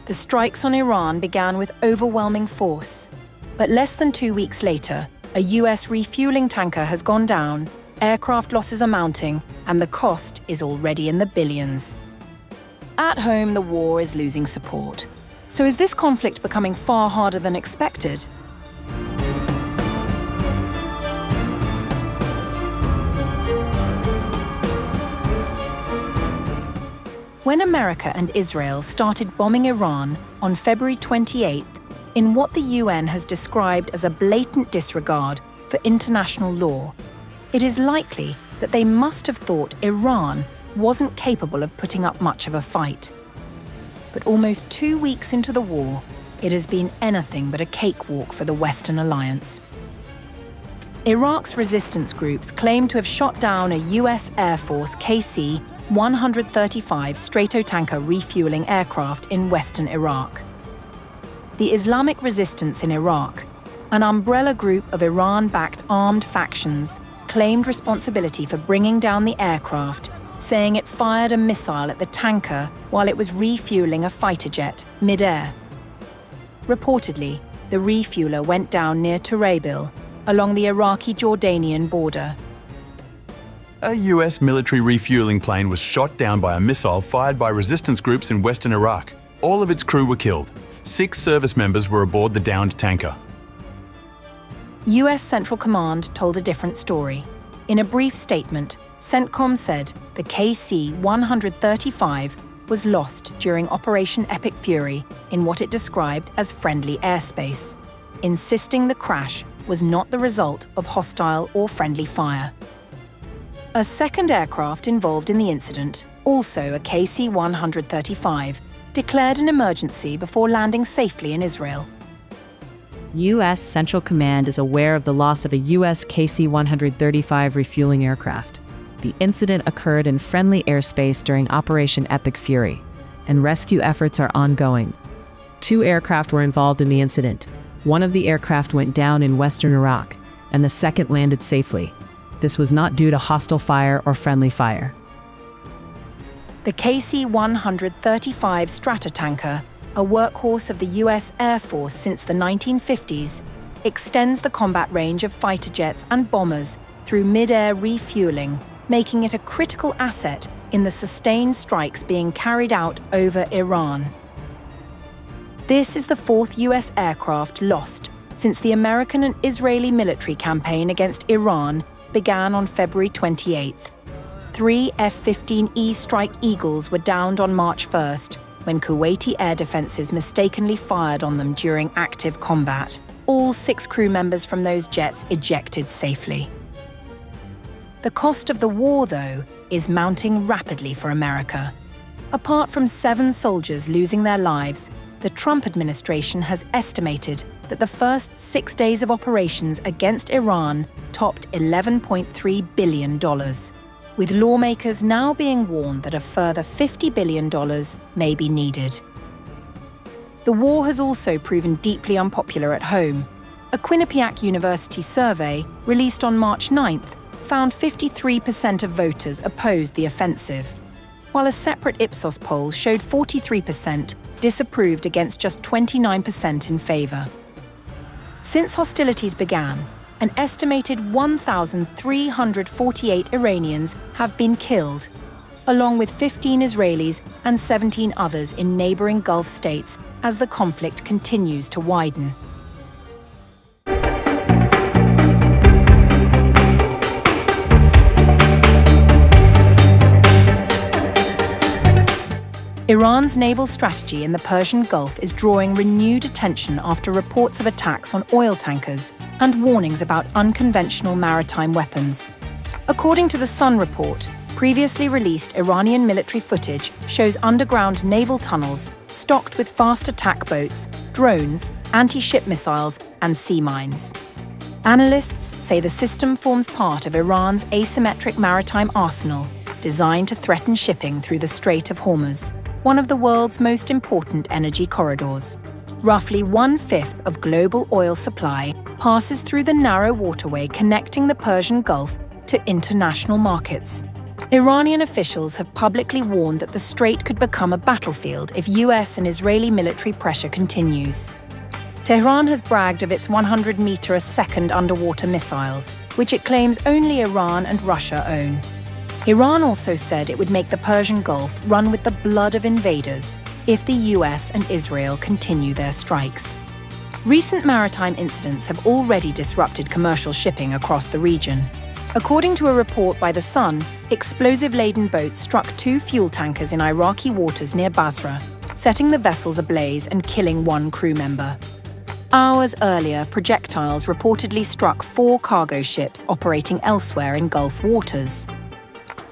The strikes on Iran began with overwhelming force. But less than 2 weeks later, a US refueling tanker has gone down, aircraft losses are mounting, and the cost is already in the billions. At home, the war is losing support. So is this conflict becoming far harder than expected? When America and Israel started bombing Iran on February 28th, in what the UN has described as a blatant disregard for international law, it is likely that they must have thought Iran wasn't capable of putting up much of a fight. But almost 2 weeks into the war, it has been anything but a cakewalk for the Western alliance. Iraq's resistance groups claim to have shot down a US Air Force KC-135 Stratotanker refueling aircraft in western Iraq. The Islamic resistance in Iraq, an umbrella group of Iran-backed armed factions, claimed responsibility for bringing down the aircraft, saying it fired a missile at the tanker while it was refueling a fighter jet mid-air. Reportedly, the refueler went down near Turaybil, along the Iraqi-Jordanian border. A US military refueling plane was shot down by a missile fired by resistance groups in western Iraq. All of its crew were killed. 6 service members were aboard the downed tanker. US Central Command told a different story. In a brief statement, CENTCOM said the KC-135 was lost during Operation Epic Fury in what it described as friendly airspace, insisting the crash was not the result of hostile or friendly fire. A second aircraft involved in the incident, also a KC-135, declared an emergency before landing safely in Israel. U.S. Central Command is aware of the loss of a U.S. KC-135 refueling aircraft. The incident occurred in friendly airspace during Operation Epic Fury, and rescue efforts are ongoing. 2 aircraft were involved in the incident. One of the aircraft went down in western Iraq, and the second landed safely. This was not due to hostile fire or friendly fire. The KC-135 Stratotanker, a workhorse of the US Air Force since the 1950s, extends the combat range of fighter jets and bombers through mid-air refueling, making it a critical asset in the sustained strikes being carried out over Iran. This is the 4th US aircraft lost since the American and Israeli military campaign against Iran began on February 28th. 3 F-15E Strike Eagles were downed on March 1st when Kuwaiti air defenses mistakenly fired on them during active combat. All 6 crew members from those jets ejected safely. The cost of the war, though, is mounting rapidly for America. Apart from 7 soldiers losing their lives, the Trump administration has estimated that the first 6 days of operations against Iran topped $11.3 billion, with lawmakers now being warned that a further $50 billion may be needed. The war has also proven deeply unpopular at home. A Quinnipiac University survey released on March 9th found 53% of voters opposed the offensive, while a separate Ipsos poll showed 43% disapproved against just 29% in favor. Since hostilities began, an estimated 1,348 Iranians have been killed, along with 15 Israelis and 17 others in neighboring Gulf states as the conflict continues to widen. Iran's naval strategy in the Persian Gulf is drawing renewed attention after reports of attacks on oil tankers and warnings about unconventional maritime weapons. According to the Sun report, previously released Iranian military footage shows underground naval tunnels stocked with fast attack boats, drones, anti-ship missiles, and sea mines. Analysts say the system forms part of Iran's asymmetric maritime arsenal, designed to threaten shipping through the Strait of Hormuz, one of the world's most important energy corridors. Roughly 1/5 of global oil supply passes through the narrow waterway connecting the Persian Gulf to international markets. Iranian officials have publicly warned that the strait could become a battlefield if US and Israeli military pressure continues. Tehran has bragged of its 100-meter-a-second underwater missiles, which it claims only Iran and Russia own. Iran also said it would make the Persian Gulf run with the blood of invaders if the US and Israel continue their strikes. Recent maritime incidents have already disrupted commercial shipping across the region. According to a report by The Sun, explosive-laden boats struck 2 fuel tankers in Iraqi waters near Basra, setting the vessels ablaze and killing 1 crew member. Hours earlier, projectiles reportedly struck 4 cargo ships operating elsewhere in Gulf waters.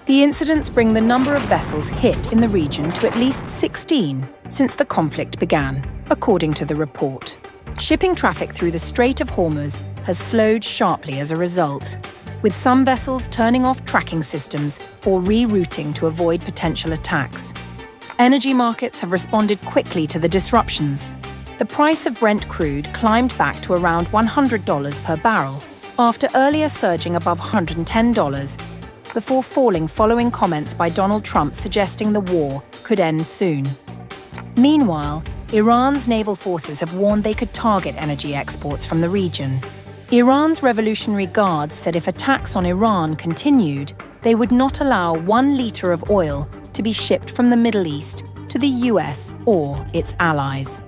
The incidents bring the number of vessels hit in the region to at least 16 since the conflict began, according to the report. Shipping traffic through the Strait of Hormuz has slowed sharply as a result, with some vessels turning off tracking systems or rerouting to avoid potential attacks. Energy markets have responded quickly to the disruptions. The price of Brent crude climbed back to around $100 per barrel, after earlier surging above $110, before falling following comments by Donald Trump suggesting the war could end soon. Meanwhile, Iran's naval forces have warned they could target energy exports from the region. Iran's Revolutionary Guards said if attacks on Iran continued, they would not allow 1 liter of oil to be shipped from the Middle East to the US or its allies.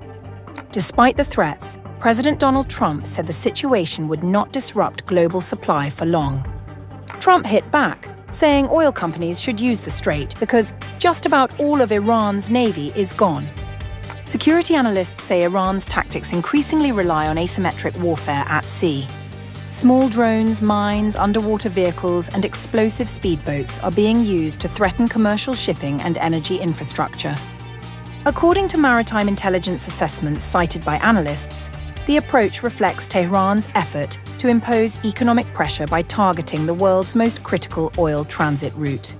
Despite the threats, President Donald Trump said the situation would not disrupt global supply for long. Trump hit back, saying oil companies should use the strait because just about all of Iran's navy is gone. Security analysts say Iran's tactics increasingly rely on asymmetric warfare at sea. Small drones, mines, underwater vehicles, and explosive speedboats are being used to threaten commercial shipping and energy infrastructure. According to maritime intelligence assessments cited by analysts, the approach reflects Tehran's effort to impose economic pressure by targeting the world's most critical oil transit route.